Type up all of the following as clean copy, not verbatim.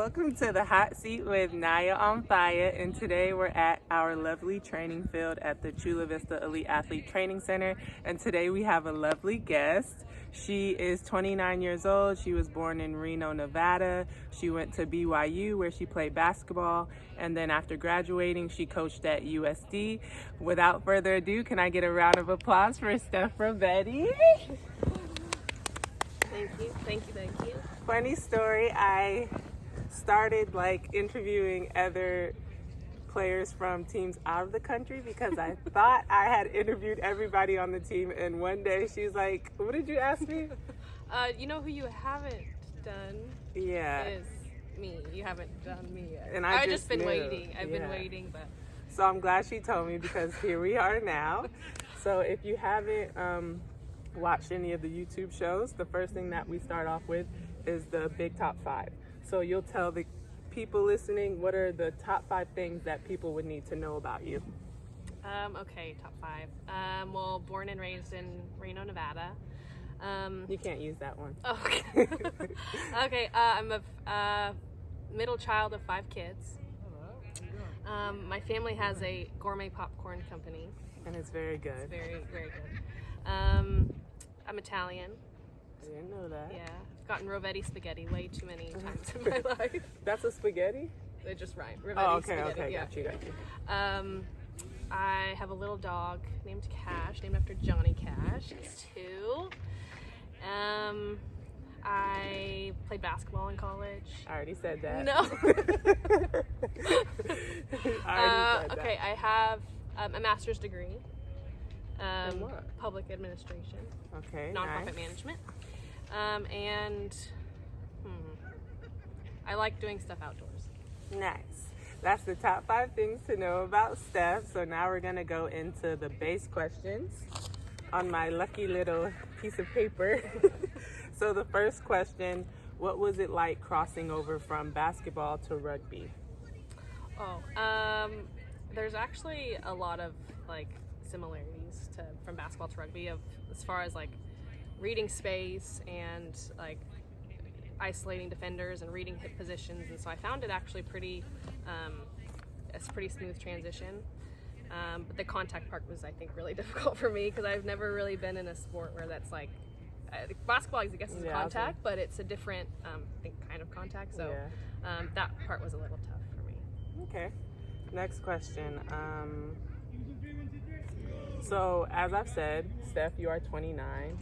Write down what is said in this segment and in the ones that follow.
Welcome to the hot seat with NAYAONFIYA, and today we're at our lovely training field at the Chula Vista Elite Athlete Training Center, and today we have a lovely guest. She is 29 years old. She was born in Reno, Nevada. She went to BYU where she played basketball, and then after graduating she coached at USD. Without further ado, can I get a round of applause for Steph Rovetti? Thank you. Funny story, I started interviewing other players from teams out of the country because I thought I had interviewed everybody on the team, and one day she's like, what did you ask me? You know who you haven't done? Yeah. Is me. You haven't done me yet. And I've just been knew. waiting. I've been Yeah. waiting, but So I'm glad she told me because here we are now. So if you haven't watched any of the YouTube shows, the first thing that we start off with is the big top 5. So you'll tell the people listening what are the top 5 things that people would need to know about you. okay, top 5. Well, born and raised in Reno, Nevada. You can't use that one. Okay. Okay, I'm a middle child of 5 kids. My family has a gourmet popcorn company. And it's very good. It's very, very good. I'm Italian. I didn't know that. Yeah, I've gotten Rovetti spaghetti way too many times in my life. That's a spaghetti? They just rhyme. Rovetti Oh, okay, spaghetti. okay, Yeah. got you. I have a little dog named Cash, named after Johnny Cash. He's 2. I played basketball in college. I already said that. No. I already said okay, I have a master's degree. In what? Public administration. Okay, Nonprofit nice. management. And I like doing stuff outdoors. Nice. That's the top 5 things to know about Steph. So now we're gonna go into the base questions on my lucky little piece of paper. So the first question, what was it like crossing over from basketball to rugby? There's actually a lot of similarities from basketball to rugby as far as reading space and isolating defenders and reading hip positions, and so I found it actually pretty a pretty smooth transition. But the contact part was, I think, really difficult for me because I've never really been in a sport where that's basketball, I guess, is contact, but it's a different I think kind of contact. So that part was a little tough for me. Okay. Next question. So as I've said, Steph, you are 29.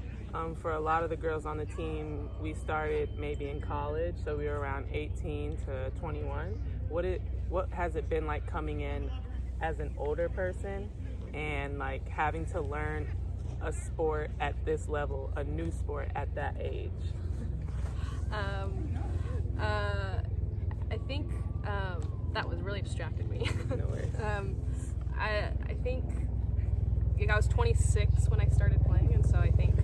For a lot of the girls on the team, we started maybe in college, so we were around 18 to 21. What has it been like coming in as an older person and having to learn a sport at this level, a new sport at that age? I think that was really distracted me. No worries. I think I was 26 when I started playing, and so I think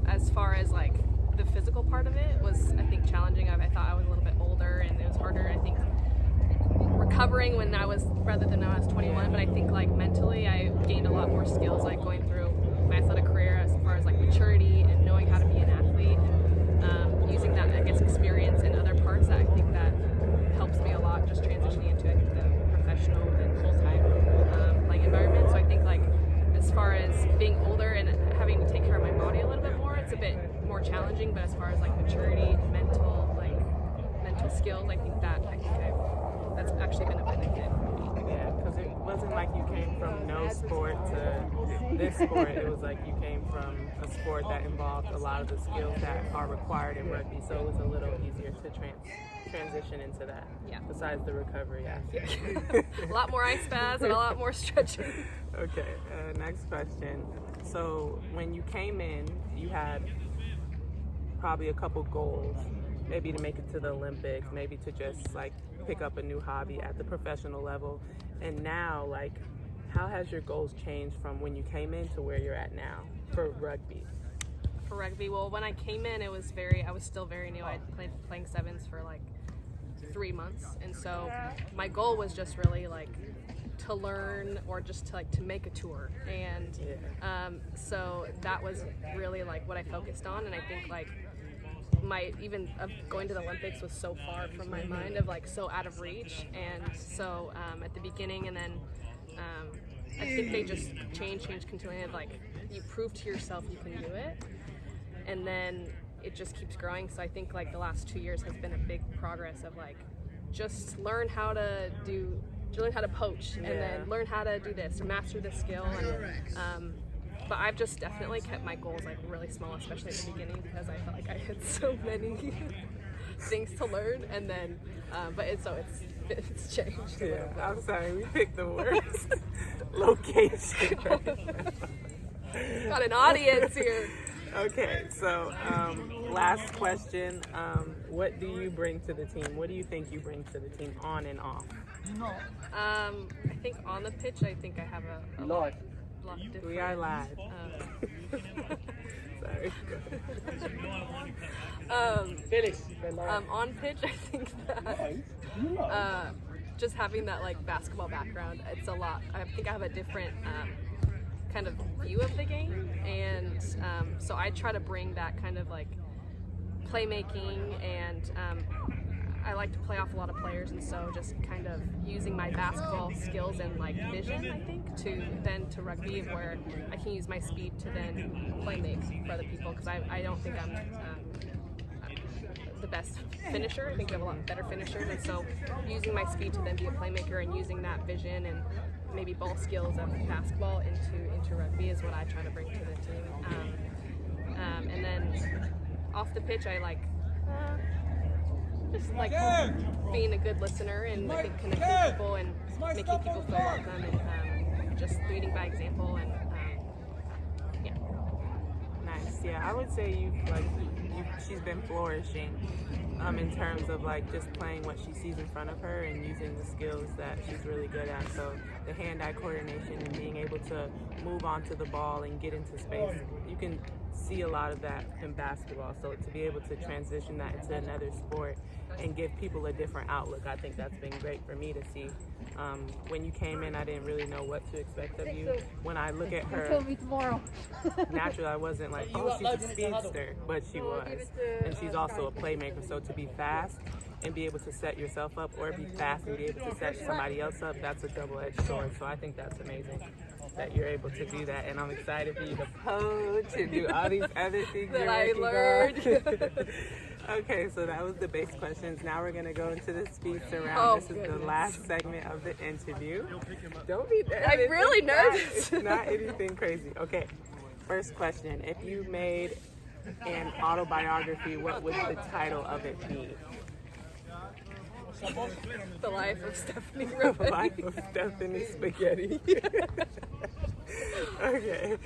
as far as the physical part of it was, I think, challenging. I thought I was a little bit older and it was harder, I think, recovering rather than when I was 21, but I think mentally I gained a lot more skills going through my athletic career as far as maturity and knowing how to be an athlete, and using that, I guess, experience in other parts that I think that helps me a lot just transitioning into the professional and full-time playing environment. So I think as far as being older and having to take care of my body a little bit more, it's a bit more challenging, but as far as maturity, mental skills, I think that's actually been a benefit for me. Yeah, because it wasn't like you came from no sport to this sport. It was you came from a sport that involved a lot of the skills that are required in rugby, so it was a little easier to transition into that. Yeah. Besides the recovery aspect. A lot more ice baths and a lot more stretching. Okay, next question. So when you came in, you had probably a couple goals, maybe to make it to the Olympics, maybe to just pick up a new hobby at the professional level. And now, how has your goals changed from when you came in to where you're at now for rugby? For rugby, well, when I came in, I was still very new. I played playing sevens for 3 months, and so my goal was just really to learn or just to make a tour, and so that was really what I focused on. And I think my even of going to the Olympics was so far from my mind, of like so out of reach. And so at the beginning, and then I think they just change continually, of like you prove to yourself you can do it, and then it just keeps growing. So I think like the last 2 years has been a big progress of like just learn how to poach, and then learn how to do this, or master this skill. And but I've just definitely kept my goals like really small, especially at the beginning, because I felt like I had so many things to learn. And then but it's changed a little bit. I'm sorry, we picked the worst location. Got an audience here. Okay, so last question. What do you bring to the team? What do you think you bring to the team on and off? I think on the pitch, I think I have a lot different. We are live. Sorry. On pitch, I think that just having that like basketball background, it's a lot. I think I have a different kind of view of the game, and so I try to bring that kind of like playmaking, and I like to play off a lot of players, and so just kind of using my basketball skills and like vision, I think, to rugby, where I can use my speed to then play make for other people, because I don't think I'm the best finisher. I think we have a lot better finishers, and so using my speed to then be a playmaker, and using that vision and maybe ball skills of basketball into rugby is what I try to bring to the team. And then off the pitch, I like just like being a good listener, and I think connecting people and making people feel welcome, and just leading by example. And yeah. Nice. Yeah, I would say she's been flourishing in terms of like just playing what she sees in front of her and using the skills that she's really good at. So the hand-eye coordination and being able to move onto the ball and get into space, you can see a lot of that in basketball. So to be able to transition that into another sport and give people a different outlook, I think that's been great for me to see. When you came in, I didn't really know what to expect of you. When I look at her, Kill me tomorrow. naturally I wasn't like, oh, she's a speedster, but she was. And she's also a playmaker. So to be fast and be able to set yourself up, or be fast and be able to set somebody else up, that's a double-edged sword. So I think that's amazing that you're able to do that, and I'm excited for you to coach and do all these other things that I learned. Okay, so that was the base questions. Now we're gonna go into the speed surround. This is the last segment of the interview. Don't be nervous. I'm really nervous. It's not anything crazy. Okay, first question. If you made an autobiography, what would the title of it be? The Life of Stephanie The Rovetti. Life of Stephanie Spaghetti. Okay,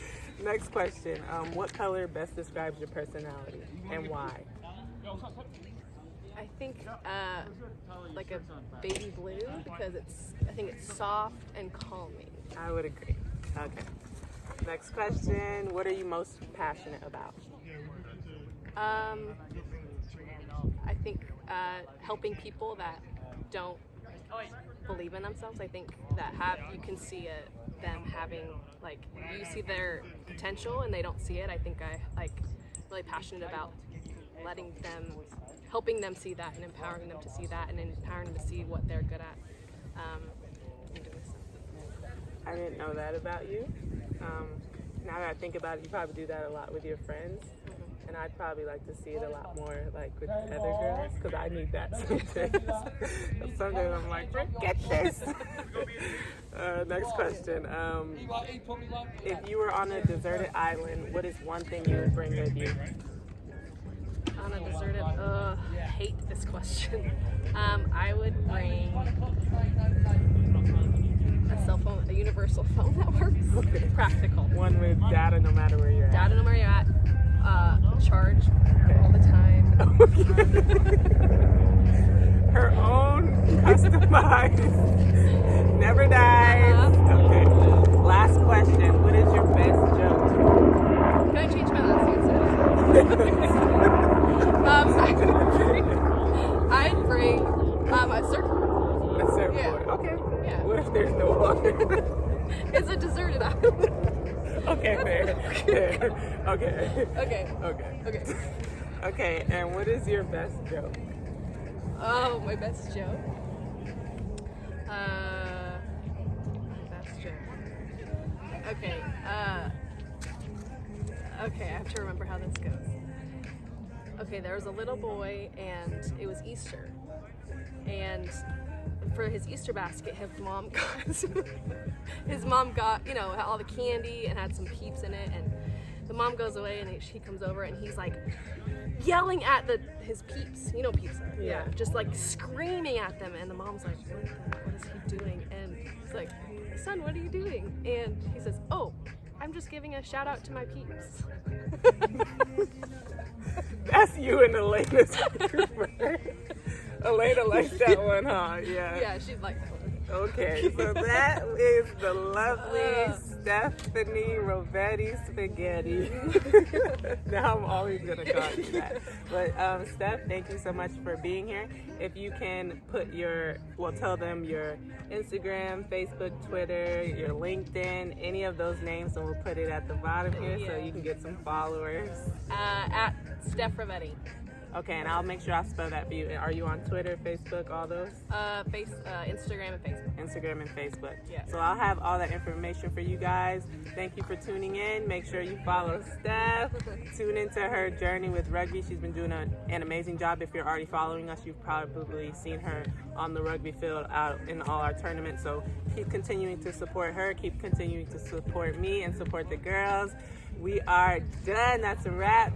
next question. What color best describes your personality, and why? I think like a baby blue, because I think it's soft and calming. I would agree. Okay. Next question. What are you most passionate about? I think helping people that don't believe in themselves. I think that you can see them having, like, you see their potential and they don't see it. I think I really passionate about helping them see that, and empowering them to see that, and empowering them to see what they're good at. And doing so. I didn't know that about you. Now that I think about it, you probably do that a lot with your friends. And I'd probably like to see it a lot more like with other girls, because I need that sometimes. Sometimes I'm like, forget this. Next question. If you were on a deserted island, what is one thing you would bring with you? On a deserted, hate this question. I would bring a cell phone, a universal phone that works. Okay. Practical. One with data no matter where you're at. Data no matter where you're at. Charge all the time. Her own customized, never dies. Okay. Last question. What is your best joke? Can I change my last answer? I'd bring a surfboard. A surfboard. Yeah. Okay. Yeah. What if there's no water? It's a deserted island. Okay, fair. Okay. Okay. Okay. Okay. Okay, and what is your best joke? Oh, my best joke? My best joke. Okay, okay, I have to remember how this goes. Okay, there was a little boy and it was Easter. And for his Easter basket, his mom got, you know, all the candy and had some Peeps in it, and the mom goes away and she comes over and he's like yelling at his Peeps. You know what Peeps are? Yeah. Just like screaming at them, and the mom's like, what is he doing? And he's like, son, what are you doing? And he says, oh, I'm just giving a shout out to my Peeps. That's you and Elena's Cooper. Elena likes that one, huh? Yeah. Yeah, she'd like that one. Okay, so that is the lovely Stephanie Rovetti Spaghetti. Now I'm always going to call you that. But Steph, thank you so much for being here. If you can put tell them your Instagram, Facebook, Twitter, your LinkedIn, any of those names, and we'll put it at the bottom here so you can get some followers. At Steph Rovetti. Okay, and I'll make sure I spell that for you. Are you on Twitter, Facebook, all those? Instagram and Facebook. Instagram and Facebook. Yeah. So I'll have all that information for you guys. Thank you for tuning in. Make sure you follow Steph. Tune into her journey with rugby. She's been doing an amazing job. If you're already following us, you've probably seen her on the rugby field out in all our tournaments. So keep continuing to support her. Keep continuing to support me and support the girls. We are done. That's a wrap.